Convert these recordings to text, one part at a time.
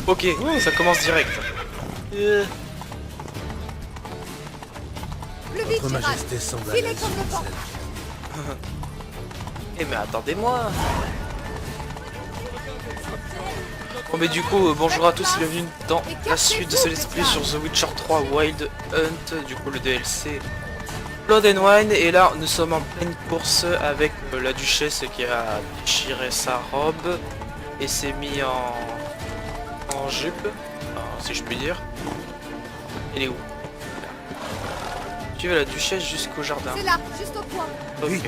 Ok, ça commence direct. Le vide, Votre Gérald. Majesté semble à Filez l'aise, comme le vent. mademoiselle. Eh mais attendez-moi. Bon mais du coup, bonjour à tous et bienvenue dans la suite de ce let's play sur The Witcher 3 Wild Hunt, du coup le DLC Blood and Wine. Et là nous sommes en pleine course avec la duchesse qui a déchiré sa robe et s'est mis en jupe, enfin, si je puis dire. Elle est où? Suivez la duchesse jusqu'au jardin. C'est là, juste au point. Ok.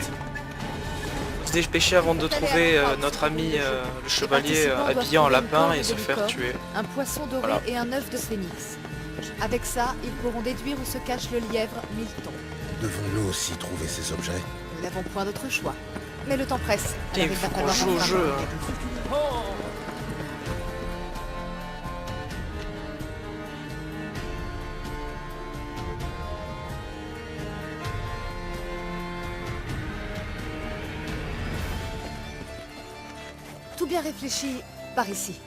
Se dépêcher avant de trouver notre ami le chevalier habillé en lapin et se faire tuer. Un poisson doré Voilà. et un œuf de phénix. Avec ça, ils pourront déduire où se cache le lièvre Milton. Devons-nous aussi trouver ces objets? Nous n'avons point d'autre choix. Mais le temps presse. Il Alors faut va qu'on falloir joue au enfin jeu, organiser. Tout bien réfléchi, par ici.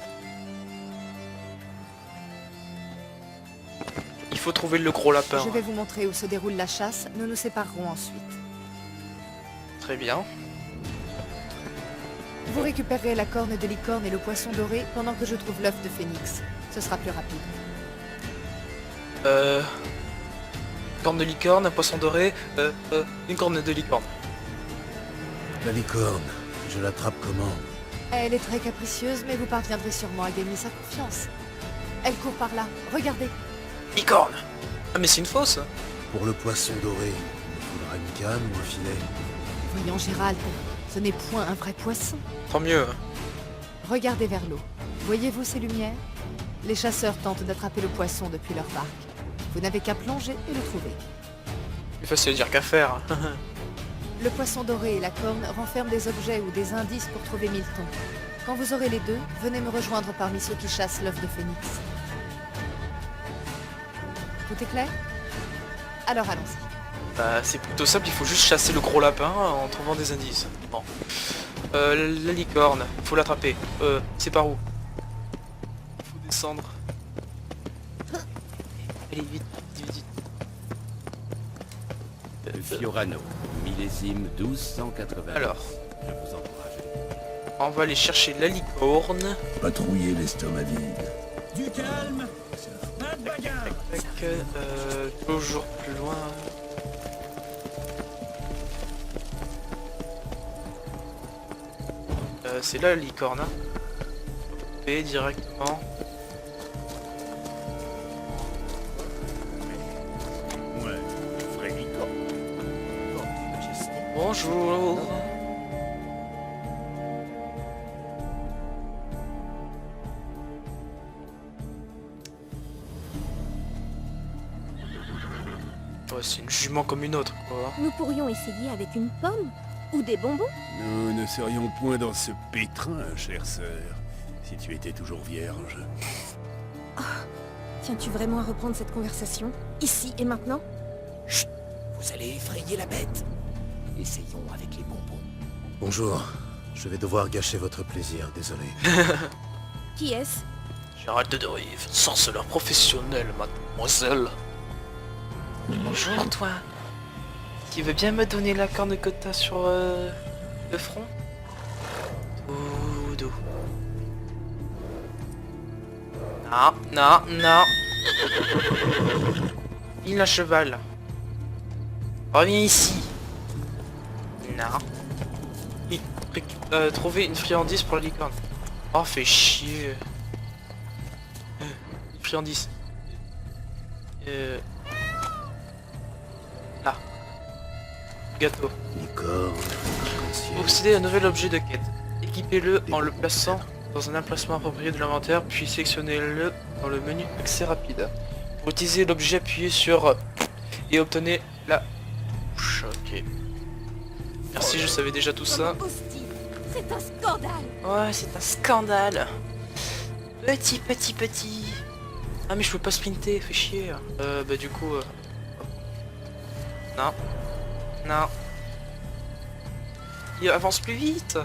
Il faut trouver le gros lapin. Je vais vous montrer où se déroule la chasse, nous nous séparerons ensuite. Très bien. Vous récupérerez la corne de licorne et le poisson doré pendant que je trouve l'œuf de phénix. Ce sera plus rapide. Corne de licorne, un poisson doré, une corne de licorne. La licorne, je l'attrape comment? Elle est très capricieuse, mais vous parviendrez sûrement à gagner sa confiance. Elle court par là, regardez. Licorne. Ah mais c'est une fausse. Pour le poisson doré, il me faudra une canne ou un filet? Voyons Gérald, ce n'est point un vrai poisson. Tant mieux. Regardez vers l'eau. Voyez-vous ces lumières? Les chasseurs tentent d'attraper le poisson depuis leur barque. Vous n'avez qu'à plonger et le trouver. C'est facile à dire qu'à faire. Le poisson doré et la corne renferment des objets ou des indices pour trouver Milton. Quand vous aurez les deux, venez me rejoindre parmi ceux qui chassent l'œuf de phénix. Tout est clair? Alors allons-y. Bah, c'est plutôt simple, il faut juste chasser le gros lapin en trouvant des indices. Bon. La licorne, faut l'attraper. C'est par où? Faut descendre. Allez, vite, vite, vite. De Fiorano, millésime 1280. Alors, Je vous encourage. on va aller chercher la licorne. Patrouiller l'estomac vide. Du calme, pas de bagarre. Tac, toujours plus loin. C'est là la licorne. Hein. Et directement. Ouais, vrai licorne. Bonjour. Ouais, c'est une jument comme une autre, quoi. Nous pourrions essayer avec une pomme ou des bonbons. Nous ne serions point dans ce pétrin, chère sœur, si tu étais toujours vierge. Tiens-tu vraiment à reprendre cette conversation ici et maintenant? Vous allez effrayer la bête. Essayons avec les bonbons. Bonjour, je vais devoir gâcher votre plaisir, désolé. Qui est-ce? Gérald de Rive, sorceleur professionnel, mademoiselle. Bonjour toi. Tu veux bien me donner la corne que t'as sur le front? Doudou. Non, non, non. Il a cheval. Reviens ici. Non. Trouver une friandise pour la licorne. Oh, fait chier. Une friandise. Là. Gâteau. Licorne, arc-en-ciel. Possédez un nouvel objet de quête. Équipez-le en le plaçant dans un emplacement approprié de l'inventaire, puis sélectionnez-le dans le menu accès rapide. Pour utiliser l'objet, appuyez sur et obtenez la bouche. Ok. Merci, je savais déjà tout ça. Hostile. C'est un scandale. Ouais, c'est un scandale. Petit. Ah mais je peux pas sprinter, fait chier. Bah du coup... Non. Non. Il avance plus vite.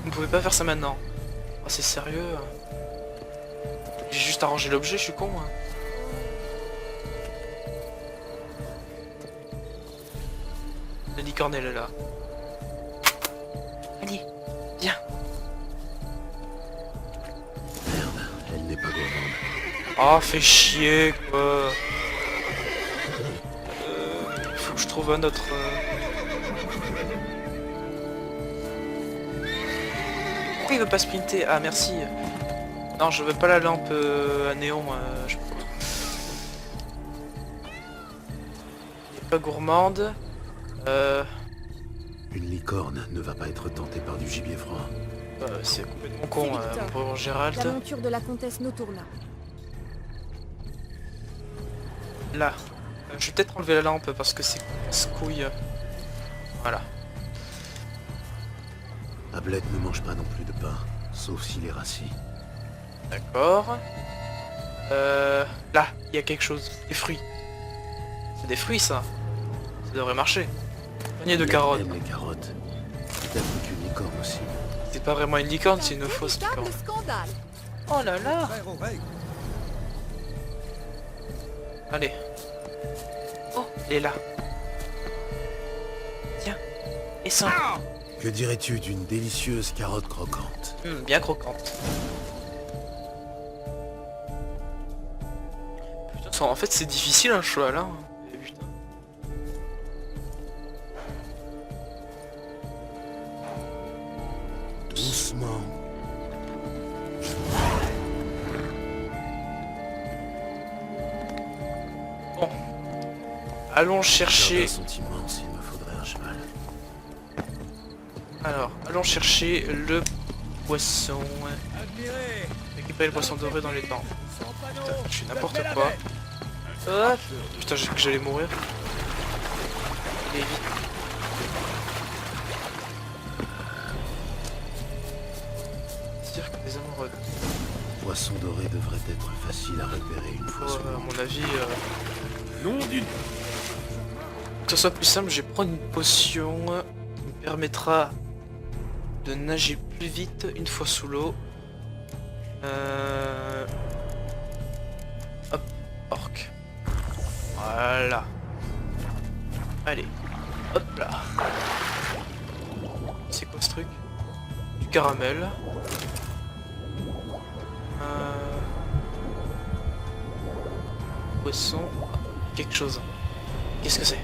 Vous ne pouvez pas faire ça maintenant. Oh, c'est sérieux. J'ai juste arrangé l'objet, je suis con, moi. La licorne, elle est là. Allez, viens. Merde, elle n'est pas gourmande. Ah, fais chier, quoi. Faut que je trouve un autre... Pourquoi il veut pas sprinter? Ah, merci. Non, je veux pas la lampe à néon. Je... Elle est pas gourmande. Une licorne ne va pas être tentée par du gibier froid. C'est complètement con, C'est Victor. pour Gérald. La monture de la comtesse Notourna. Là. Je vais peut-être enlever la lampe parce que c'est couille. Voilà. Ablette ne mange pas non plus de pain, sauf s'il est rassis. D'accord. Là, il y a quelque chose. Des fruits. C'est des fruits, ça. Ça devrait marcher. Panier de Ablette carottes. aime les carottes. Peut-être qu'une licorne aussi. C'est pas vraiment une licorne, c'est une fausse licorne. Scandale. Oh là là. Allez. Oh, elle est là. Tiens. Et ça. Que dirais-tu d'une délicieuse carotte croquante? Bien croquante. Putain, en fait c'est difficile un choix là. Et putain. Doucement. Bon. Allons Les chercher... jardins sont immenses, il me faudrait un cheval. Alors, allons chercher le poisson. Admirez. Récupérer le poisson doré dans les dents. Sans panneau. Putain, je fais n'importe Levez la quoi. bête. Hop. Putain, j'ai cru que j'allais mourir. Et vite. Cirque des amoureux. Poisson doré devrait être facile à repérer une fois sur À mon avis, Nom d'une... pour que ce soit plus simple, je vais prendre une potion qui me permettra de nager plus vite une fois sous l'eau. Hop, orc. Voilà. Allez, hop là. C'est quoi ce truc? Du caramel. Poisson. Quelque chose. Qu'est-ce que c'est?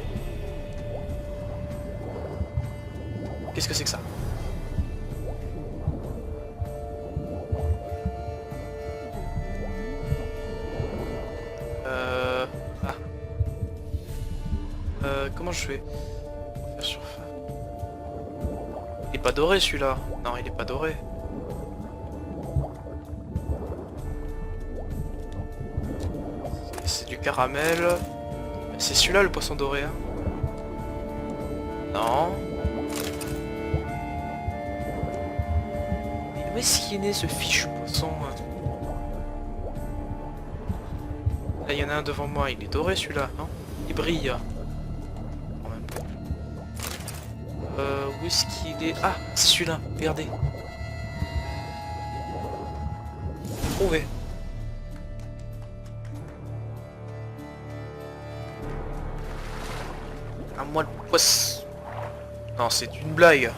Qu'est-ce que c'est que ça? Ah. Comment je fais? Faire surface. Il est pas doré celui-là. Non, il est pas doré. C'est du caramel. C'est celui-là le poisson doré. Hein. Non. Mais où est-ce qu'il est né ce fichu poisson hein? Là, il y en a un devant moi. Il est doré celui-là, non? Il brille. En même temps. Où est-ce qu'il est? Ah, c'est celui-là. Regardez. Trouvé. À moi le poisson. Non, c'est une blague.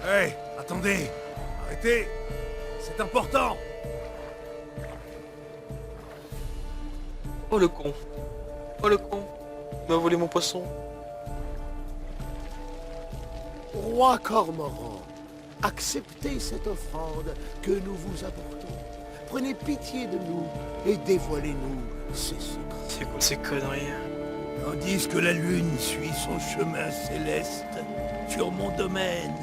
Hey, attendez. Arrêtez. C'est important. Oh le con. Oh le con. Il m'a volé mon poisson. Roi Cormoran, acceptez cette offrande que nous vous apportons. Prenez pitié de nous et dévoilez-nous ces secrets. C'est quoi ces conneries? Tandis que la lune suit son chemin céleste sur mon domaine,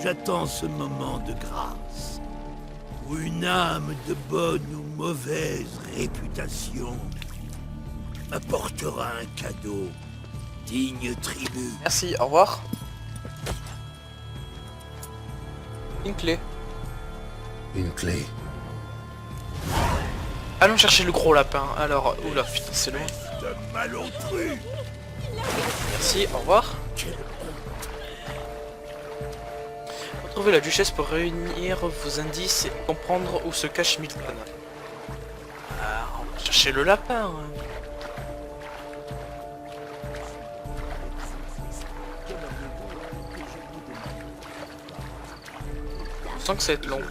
j'attends ce moment de grâce où une âme de bonne ou mauvaise réputation m'apportera un cadeau, digne tribut. Merci, au revoir. Une clé. Une clé. Allons chercher le gros lapin. Alors, oula, putain, c'est loin. De malotru. Merci, au revoir. Trouvez la duchesse pour réunir vos indices et comprendre où se cache Milton. Ah, on va chercher le lapin. Hein. Je sens que ça va être long.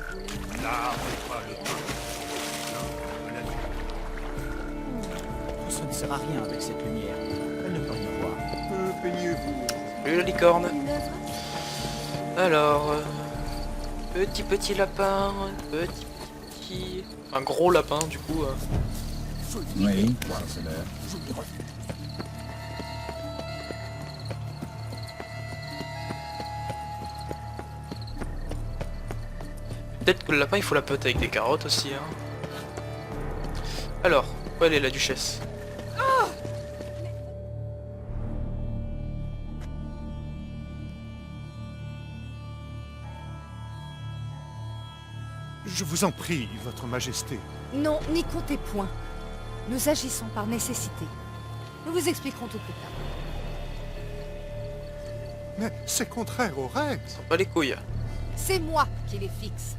Ça ne sert à rien avec cette lumière. Elle ne peut rien voir. Peignez-vous. Salut la licorne. Alors, petit lapin, petit... Un gros lapin du coup. Oui. Peut-être que le lapin il faut la peute avec des carottes aussi. Hein. Alors, où elle est la duchesse? Je vous en prie, votre majesté. Non, n'y comptez point. Nous agissons par nécessité. Nous vous expliquerons tout plus tard. Mais c'est contraire aux règles. Sans pas les couilles. C'est moi qui les fixe.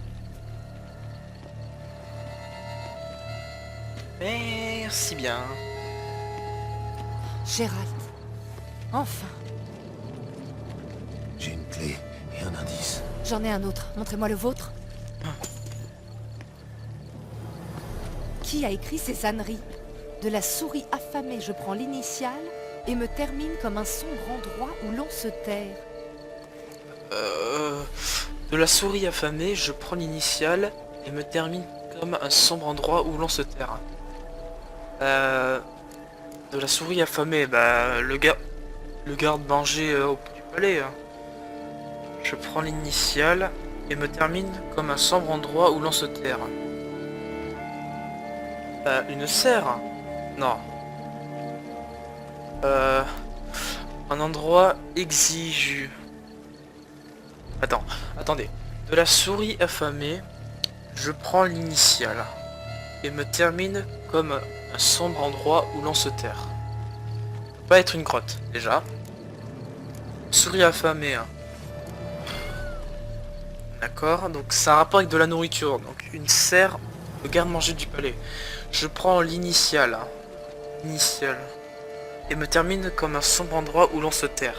Merci bien. Gérald. Enfin. J'ai une clé et un indice. J'en ai un autre. Montrez-moi le vôtre. Qui a écrit ces âneries? De la souris affamée, je prends l'initiale et me termine comme un sombre endroit où l'on se terre. De la souris affamée, je prends l'initiale et me termine comme un sombre endroit où l'on se terre. De la souris affamée, bah le garde-manger au bout du palais. Hein. Je prends l'initiale et me termine comme un sombre endroit où l'on se terre. Une serre? Non. Un endroit exigu. Attendez. De la souris affamée, je prends l'initiale et me termine comme un sombre endroit où l'on se terre. Ça peut pas être une grotte, déjà. Souris affamée. Hein. D'accord, donc c'est un rapport avec de la nourriture. Donc une serre, le garde-manger du palais. Je prends l'initiale. Initiale. Et me termine comme un sombre endroit où l'on se terre.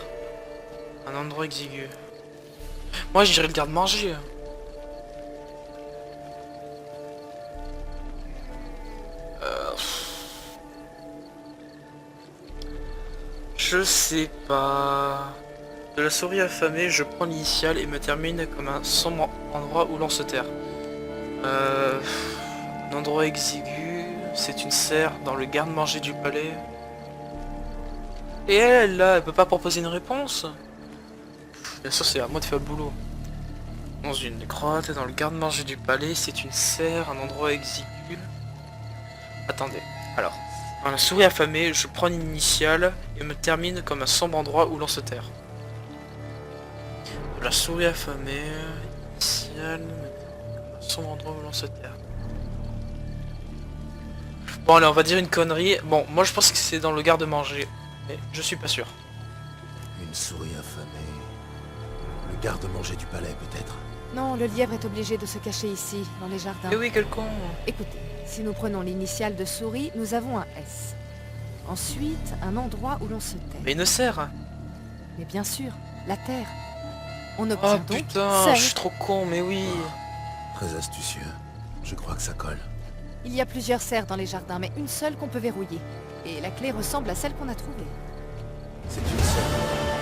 Un endroit exigu. Moi je dirais le garde-manger. Je sais pas. De la souris affamée, je prends l'initiale et me termine comme un sombre endroit où l'on se terre. Un endroit exigu, c'est une serre dans le garde-manger du palais. Et elle, là, elle peut pas proposer une réponse? Bien sûr, c'est à moi de faire le boulot. Dans une grotte, dans le garde-manger du palais, c'est une serre, un endroit exigu. Attendez, alors. Dans la souris affamée, je prends une initiale et me termine comme un sombre endroit où l'on se terre. De la souris affamée, initiale, un sombre endroit où l'on se terre. Bon allez, on va dire une connerie. Bon, moi je pense que c'est dans le garde-manger, mais je suis pas sûr. Une souris affamée. Le garde-manger du palais, peut-être. Non, le lièvre est obligé de se cacher ici, dans les jardins. Eh oui, quel con. Écoutez, si nous prenons l'initiale de souris, nous avons un S. Ensuite, un endroit où l'on se terre. Mais une serre. Mais bien sûr, la terre. On Oh obtient donc putain, serre. je suis trop con, mais oui. Très astucieux. Je crois que ça colle. Il y a plusieurs serres dans les jardins, mais une seule qu'on peut verrouiller. Et la clé ressemble à celle qu'on a trouvée. C'est une serre.